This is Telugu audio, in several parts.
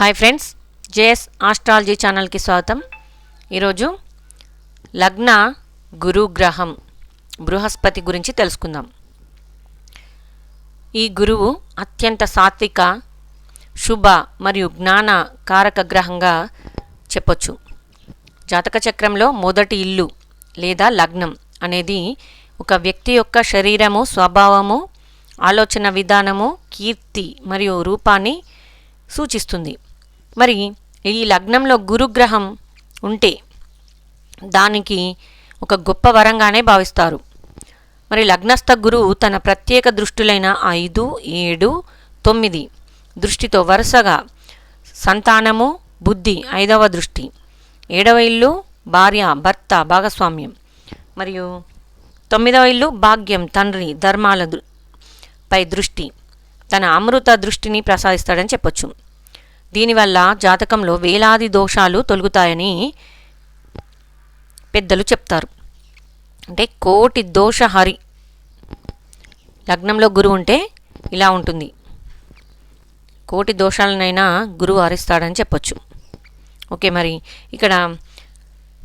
హాయ్ ఫ్రెండ్స్, జేఎస్ ఆస్ట్రాలజీ ఛానల్కి స్వాగతం. ఈరోజు లగ్న గురుగ్రహం బృహస్పతి గురించి తెలుసుకుందాం. ఈ గురువు అత్యంత సాత్విక, శుభ మరియు జ్ఞాన కారక గ్రహంగా చెప్పొచ్చు. జాతక చక్రంలో మొదటి ఇల్లు లేదా లగ్నం అనేది ఒక వ్యక్తి యొక్క శరీరము, స్వభావము, ఆలోచన విధానము, కీర్తి మరియు రూపాన్ని సూచిస్తుంది. మరి ఈ లగ్నంలో గురుగ్రహం ఉంటే దానికి ఒక గొప్ప వరంగానే భావిస్తారు. మరి లగ్నస్థ గురువు తన ప్రత్యేక దృష్టులైన 5, 7, 9 దృష్టితో వరుసగా సంతానము, బుద్ధి 5వ దృష్టి, 7వ ఇల్లు భార్య, భర్త, భాగస్వామ్యం మరియు 9వ ఇల్లు భాగ్యం, తండ్రి, ధర్మాల పై దృష్టి, తన అమృత దృష్టిని ప్రసాదిస్తాడని చెప్పొచ్చు. దీనివల్ల జాతకంలో వేలాది దోషాలు తొలగుతాయని పెద్దలు చెప్తారు. అంటే కోటి దోషహరి లగ్నంలో గురువు ఉంటే ఇలా ఉంటుంది. కోటి దోషాలనైనా గురువు హరిస్తాడని చెప్పొచ్చు. ఓకే, మరి ఇక్కడ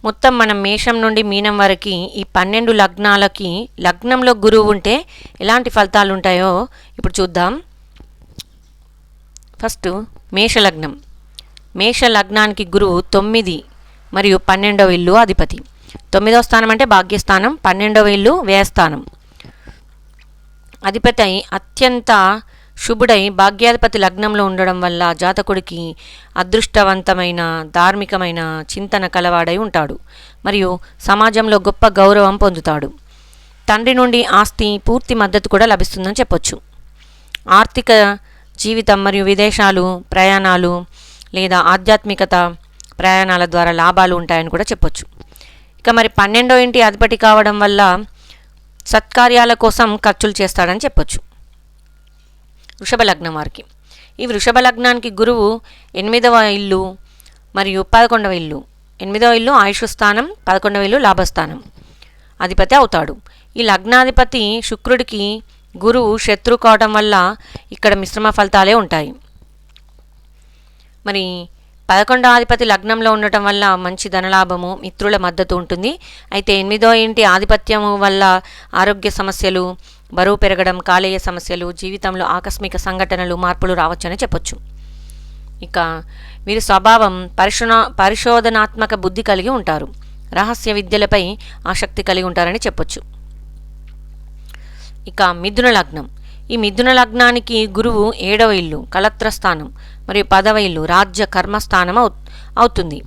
మొత్తం మనం మేషం నుండి మీనం వరకు ఈ 12 లగ్నాలకి లగ్నంలో గురువు ఉంటే ఎలాంటి ఫలితాలు ఉంటాయో ఇప్పుడు చూద్దాం. ఫస్ట్ మేషలగ్నం. మేషలగ్నానికి గురువు 9 మరియు 12వ ఇల్లు అధిపతి. 9వ స్థానం అంటే భాగ్యస్థానం, 12వ ఇల్లు వ్యయస్థానం. అధిపతి అత్యంత శుభుడై భాగ్యాధిపతి లగ్నంలో ఉండడం వల్ల జాతకుడికి అదృష్టవంతమైన, ధార్మికమైన చింతన కలవాడై ఉంటాడు మరియు సమాజంలో గొప్ప గౌరవం పొందుతాడు. తండ్రి నుండి ఆస్తి పూర్తి మద్దతు కూడా లభిస్తుందని చెప్పొచ్చు. ఆర్థిక జీవితం మరియు విదేశాలు ప్రయాణాలు లేదా ఆధ్యాత్మికత ప్రయాణాల ద్వారా లాభాలు ఉంటాయని కూడా చెప్పొచ్చు. ఇక మరి 12వ ఇంటి అధిపతి కావడం వల్ల సత్కార్యాల కోసం ఖర్చులు చేస్తాడని చెప్పొచ్చు. వృషభ లగ్నం వారికి. ఈ వృషభ లగ్నానికి గురువు 8వ ఇల్లు మరియు 11వ ఇల్లు. 8వ ఇల్లు ఆయుష్ స్థానం, 11వ ఇల్లు లాభస్థానం అధిపతి అవుతాడు. ఈ లగ్నాధిపతి శుక్రుడికి గురువు శత్రు కావడం వల్ల ఇక్కడ మిశ్రమ ఫలితాలే ఉంటాయి. మరి 11వ అధిపతి లగ్నంలో ఉండటం వల్ల మంచి ధనలాభము, మిత్రుల మద్దతు ఉంటుంది. అయితే 8వ ఇంటి ఆధిపత్యము వల్ల ఆరోగ్య సమస్యలు, బరువు పెరగడం, కాలేయ సమస్యలు, జీవితంలో ఆకస్మిక సంఘటనలు, మార్పులు రావచ్చని చెప్పొచ్చు. ఇక వీరి స్వభావం పరిశోధనాత్మక బుద్ధి కలిగి ఉంటారు. రహస్య విద్యలపై ఆసక్తి కలిగి ఉంటారని చెప్పొచ్చు. ఇక మిథున లగ్నం. ఈ మిథున లగ్నానికి గురువు 7వ ఇల్లు కళత్రస్థానం మరియు 10వ ఇల్లు రాజ్య కర్మస్థానం అవుతుంది.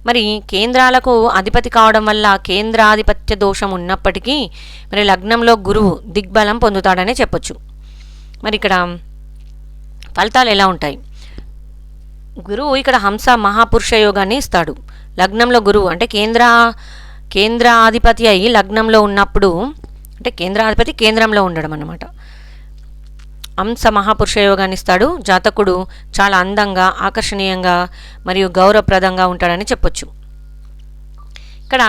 మరి కేంద్రాలకు అధిపతి కావడం వల్ల కేంద్రాధిపత్య దోషం ఉన్నప్పటికీ మరి లగ్నంలో గురువు దిగ్బలం పొందుతాడనే చెప్పొచ్చు. మరి ఇక్కడ ఫలితాలు ఎలా ఉంటాయి? గురువు ఇక్కడ హంస మహాపురుష యోగాన్ని ఇస్తాడు. లగ్నంలో గురువు అంటే కేంద్రాధిపతి అయి లగ్నంలో ఉన్నప్పుడు, అంటే కేంద్రాధిపతి కేంద్రంలో ఉండడం అన్నమాట. హంస మహాపురుష యోగాన్ని ఇస్తాడు. జాతకుడు చాలా అందంగా, ఆకర్షణీయంగా మరియు గౌరవప్రదంగా ఉంటాడని చెప్పొచ్చు. ఇక్కడ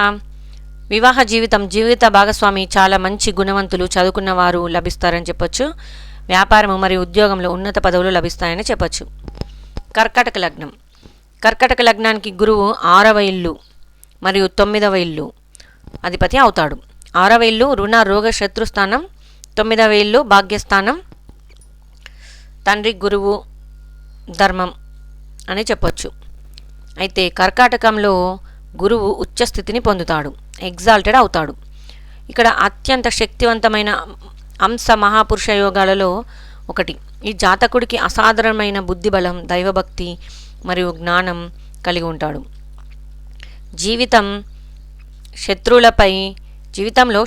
వివాహ జీవిత భాగస్వామి చాలా మంచి గుణవంతులు, చదువుకున్న వారు లభిస్తారని చెప్పొచ్చు. వ్యాపారము మరియు ఉద్యోగంలో ఉన్నత పదవులు లభిస్తాయని చెప్పొచ్చు. కర్కాటక లగ్నం. కర్కాటక లగ్నానికి గురువు 6వ ఇల్లు మరియు 9వ ఇల్లు అధిపతి అవుతాడు. 6వ ఇల్లు రుణ రోగ శత్రుస్థానం, 9వ ఇల్లు భాగ్యస్థానం, తండ్రి, గురువు, ధర్మం అని చెప్పొచ్చు. అయితే కర్కాటకంలో గురువు ఉచ్చస్థితిని పొందుతాడు, ఎగ్జాల్టెడ్ అవుతాడు. ఇక్కడ అత్యంత శక్తివంతమైన హంస మహాపురుష యోగాలలో ఒకటి. ఈ జాతకుడికి అసాధారణమైన బుద్ధిబలం, దైవభక్తి మరియు జ్ఞానం కలిగి ఉంటాడు. జీవితంలో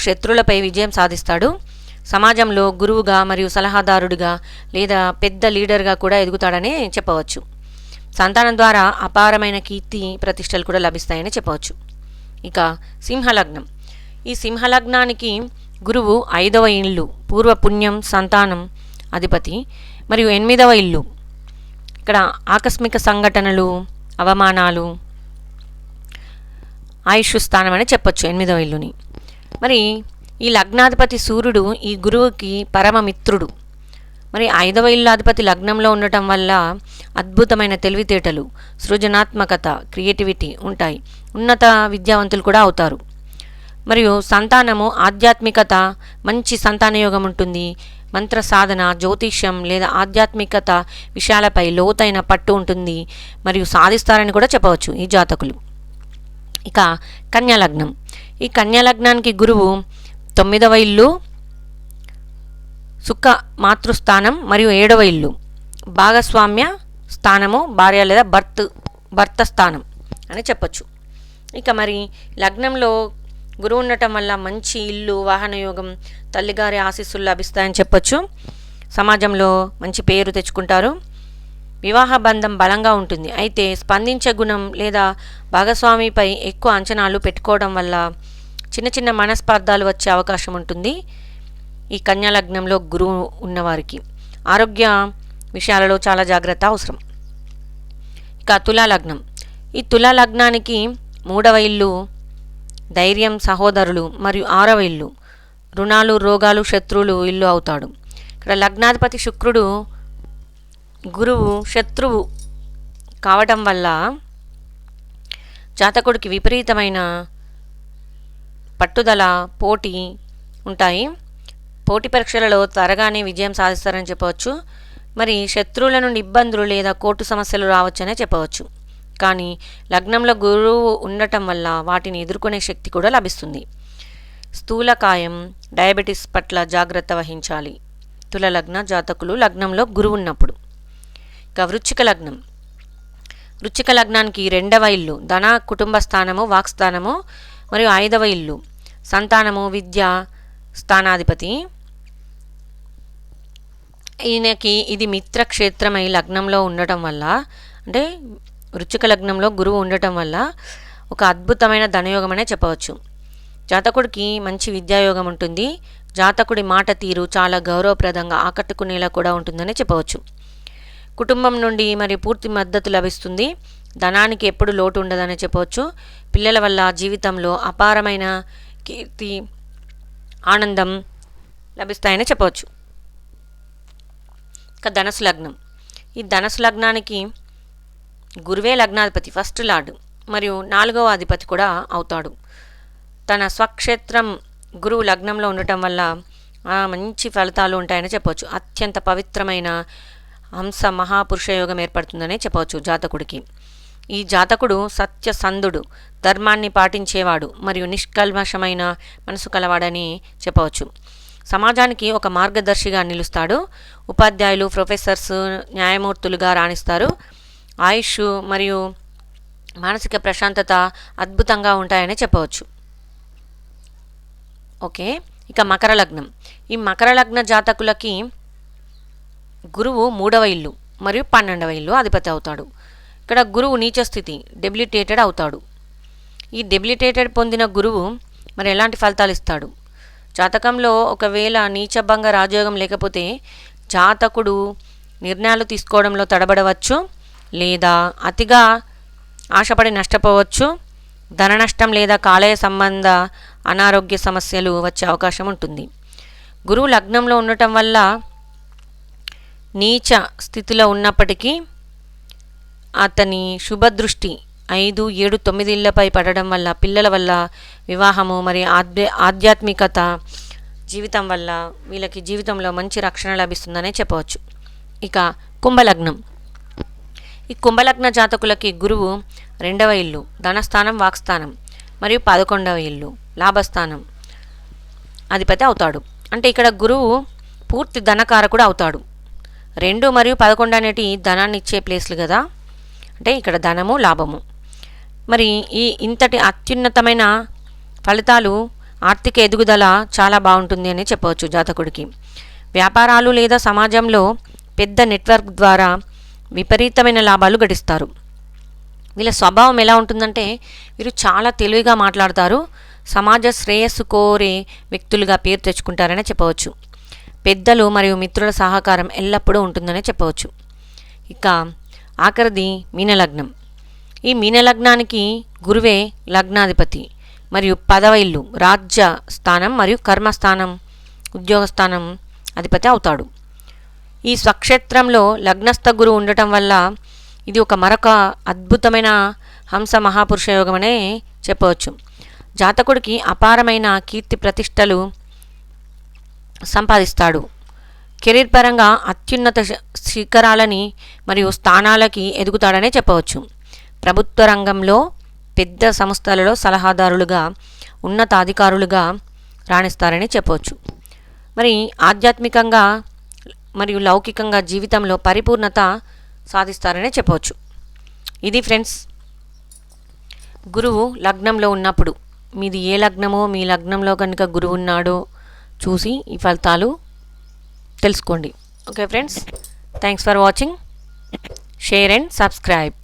శత్రువులపై విజయం సాధిస్తాడు. సమాజంలో గురువుగా మరియు సలహాదారుడిగా లేదా పెద్ద లీడర్గా కూడా ఎదుగుతాడని చెప్పవచ్చు. సంతానం ద్వారా అపారమైన కీర్తి ప్రతిష్టలు కూడా లభిస్తాయని చెప్పవచ్చు. ఇక సింహలగ్నం. ఈ సింహలగ్నానికి గురువు 5వ ఇల్లు పూర్వ పుణ్యం, సంతానం అధిపతి మరియు 8వ ఇల్లు. ఇక్కడ ఆకస్మిక సంఘటనలు, అవమానాలు, ఆయుష్ స్థానం అని చెప్పొచ్చు 8వ ఇల్లుని. మరి ఈ లగ్నాధిపతి సూర్యుడు ఈ గురువుకి పరమమిత్రుడు మరి 5వ ఇల్లు అధిపతి లగ్నంలో ఉండటం వల్ల అద్భుతమైన తెలివితేటలు, సృజనాత్మకత, క్రియేటివిటీ ఉంటాయి. ఉన్నత విద్యావంతులు కూడా అవుతారు. మరియు సంతానము, ఆధ్యాత్మికత, మంచి సంతానయోగం ఉంటుంది. మంత్ర సాధన, జ్యోతిష్యం లేదా ఆధ్యాత్మికత విషయాలపై లోతైన పట్టు ఉంటుంది మరియు సాధిస్తారని కూడా చెప్పవచ్చు ఈ జాతకులు. ఇక కన్యాలగ్నం. ఈ కన్యాలగ్నానికి గురువు 9వ ఇల్లు సుఖ మాతృస్థానం మరియు 7వ ఇల్లు భాగస్వామ్య స్థానము, భార్య లేదా భర్త స్థానం అని చెప్పచ్చు. ఇక మరి లగ్నంలో గురువు ఉండటం వల్ల మంచి ఇల్లు, వాహన యోగం, తల్లిగారి ఆశీస్సులు లభిస్తాయని చెప్పచ్చు. సమాజంలో మంచి పేరు తెచ్చుకుంటారు. వివాహ బంధం బలంగా ఉంటుంది. అయితే స్పందించే గుణం లేదా భాగస్వామిపై ఎక్కువ అంచనాలు పెట్టుకోవడం వల్ల చిన్న చిన్న మనస్పర్ధాలు వచ్చే అవకాశం ఉంటుంది ఈ కన్యా లగ్నంలో గురువు ఉన్నవారికి. ఆరోగ్య విషయాలలో చాలా జాగ్రత్త అవసరం. ఇక తులాలగ్నం. ఈ తులాలగ్నానికి 3వ ఇల్లు ధైర్యం, సహోదరులు మరియు 6వ ఇల్లు రుణాలు, రోగాలు, శత్రువులు ఇల్లు అవుతాడు. ఇక్కడ లగ్నాధిపతి శుక్రుడు గురువు శత్రువు కావటం వల్ల జాతకుడికి విపరీతమైన పట్టుదల, పోటీ ఉంటాయి. పోటీ పరీక్షలలో త్వరగానే విజయం సాధిస్తారని చెప్పవచ్చు. మరి శత్రువుల నుండి ఇబ్బందులు లేదా కోర్టు సమస్యలు రావచ్చనే చెప్పవచ్చు. కానీ లగ్నంలో గురువు ఉండటం వల్ల వాటిని ఎదుర్కొనే శక్తి కూడా లభిస్తుంది. స్థూలకాయం, డయాబెటీస్ పట్ల జాగ్రత్త వహించాలి తుల లగ్న జాతకులు లగ్నంలో గురువు ఉన్నప్పుడు. ఇక వృశ్చిక లగ్నం. వృశ్చిక లగ్నానికి 2వ ఇల్లు ధన, కుటుంబ స్థానము, వాక్స్థానము మరియు 5వ ఇల్లు సంతానము, విద్య స్థానాధిపతి. ఈయనకి ఇది మిత్రక్షేత్రమై లగ్నంలో ఉండటం వల్ల, అంటే వృశ్చిక లగ్నంలో గురువు ఉండటం వల్ల ఒక అద్భుతమైన ధనయోగం అనే చెప్పవచ్చు. జాతకుడికి మంచి విద్యాయోగం ఉంటుంది. జాతకుడి మాట తీరు చాలా గౌరవప్రదంగా ఆకట్టుకునేలా కూడా ఉంటుందని చెప్పవచ్చు. కుటుంబం నుండి మరి పూర్తి మద్దతు లభిస్తుంది. ధనానికి ఎప్పుడు లోటు ఉండదని చెప్పవచ్చు. పిల్లల వల్ల జీవితంలో అపారమైన కీర్తి, ఆనందం లభిస్తాయని చెప్పవచ్చు. ఇక ధనుసు లగ్నం. ఈ ధనుసు లగ్నానికి గురువే లగ్నాధిపతి, ఫస్ట్ లార్డ్ మరియు 4వ అధిపతి కూడా అవుతాడు. తన స్వక్షేత్రం గురువు లగ్నంలో ఉండటం వల్ల మంచి ఫలితాలు ఉంటాయని చెప్పవచ్చు. అత్యంత పవిత్రమైన హంస మహాపురుష యోగం ఏర్పడుతుందని చెప్పవచ్చు జాతకుడికి. ఈ జాతకుడు సత్యసంధుడు, ధర్మాన్ని పాటించేవాడు మరియు నిష్కల్మషమైన మనసు కలవాడని చెప్పవచ్చు. సమాజానికి ఒక మార్గదర్శిగా నిలుస్తాడు. ఉపాధ్యాయులు, ప్రొఫెసర్స్, న్యాయమూర్తులుగా రాణిస్తారు. ఆయుష్ మరియు మానసిక ప్రశాంతత అద్భుతంగా ఉంటాయని చెప్పవచ్చు. ఓకే, ఇక మకర లగ్నం. ఈ మకర లగ్న జాతకులకి గురువు 3వ ఇల్లు మరియు 12వ ఇల్లు అధిపతి అవుతాడు. ఇక్కడ గురువు నీచస్థితి, డెబిలిటేటెడ్ అవుతాడు. ఈ డెబిలిటేటెడ్ పొందిన గురువు మరి ఎలాంటి ఫలితాలు ఇస్తాడు? జాతకంలో ఒకవేళ నీచభంగ రాజయోగం లేకపోతే జాతకుడు నిర్ణయాలు తీసుకోవడంలో తడబడవచ్చు, లేదా అతిగా ఆశపడి నష్టపోవచ్చు. ధన నష్టం లేదా కాలేయ సంబంధ అనారోగ్య సమస్యలు వచ్చే అవకాశం ఉంటుంది. గురువు లగ్నంలో ఉండటం వల్ల నీచ స్థితిలో ఉన్నప్పటికీ అతని శుభదృష్టి 5, 7, 9 ఇళ్లపై పడడం వల్ల, పిల్లల వల్ల, వివాహము మరియు ఆధ్యాత్మికత జీవితం వల్ల వీళ్ళకి జీవితంలో మంచి రక్షణ లభిస్తుందనే చెప్పవచ్చు. ఇక కుంభలగ్నం. ఈ కుంభలగ్న జాతకులకి గురువు 2వ ఇల్లు ధనస్థానం, వాక్స్థానం మరియు 11వ ఇల్లు లాభస్థానం అధిపతి అవుతాడు. అంటే ఇక్కడ గురువు పూర్తి ధనకారకుడు అవుతాడు. 2 మరియు 11 అనేటి ధనాన్ని ఇచ్చే ప్లేస్లు కదా, అంటే ఇక్కడ ధనము, లాభము. మరి ఈ ఇంతటి అత్యున్నతమైన ఫలితాలు, ఆర్థిక ఎదుగుదల చాలా బాగుంటుంది అని చెప్పవచ్చు జాతకుడికి. వ్యాపారాలు లేదా సమాజంలో పెద్ద నెట్వర్క్ ద్వారా విపరీతమైన లాభాలు గడిస్తారు. వీళ్ళ స్వభావం ఎలా ఉంటుందంటే వీరు చాలా తెలివిగా మాట్లాడతారు. సమాజ శ్రేయస్సు కోరే వ్యక్తులుగా పేరు తెచ్చుకుంటారని చెప్పవచ్చు. పెద్దలు మరియు మిత్రుల సహకారం ఎల్లప్పుడూ ఉంటుందని చెప్పవచ్చు. ఇక ఆఖరిది మీనలగ్నం. ఈ మీనలగ్నానికి గురువే లగ్నాధిపతి మరియు 10వ ఇల్లు రాజ్య స్థానం మరియు కర్మస్థానం, ఉద్యోగ స్థానం అధిపతి అవుతాడు. ఈ స్వక్షేత్రంలో లగ్నస్థ గురువు ఉండటం వల్ల ఇది మరొక అద్భుతమైన హంస మహాపురుష యోగం అనే చెప్పవచ్చు. జాతకుడికి అపారమైన కీర్తి ప్రతిష్టలు సంపాదిస్తాడు. కెరీర్ పరంగా అత్యున్నత శిఖరాలని మరియు స్థానాలకి ఎదుగుతాడనే చెప్పవచ్చు. ప్రభుత్వ రంగంలో పెద్ద సంస్థలలో సలహాదారులుగా, ఉన్నతాధికారులుగా రాణిస్తారని చెప్పవచ్చు. మరి ఆధ్యాత్మికంగా మరియు లౌకికంగా జీవితంలో పరిపూర్ణత సాధిస్తారనే చెప్పవచ్చు. ఇది ఫ్రెండ్స్, గురువు లగ్నంలో ఉన్నప్పుడు మీది ఏ లగ్నమో, మీ లగ్నంలో కనుక గురువు ఉన్నాడో చూసి ఈ ఫలితాలు తెలుసుకోండి. Okay friends, thanks for watching. Share and subscribe.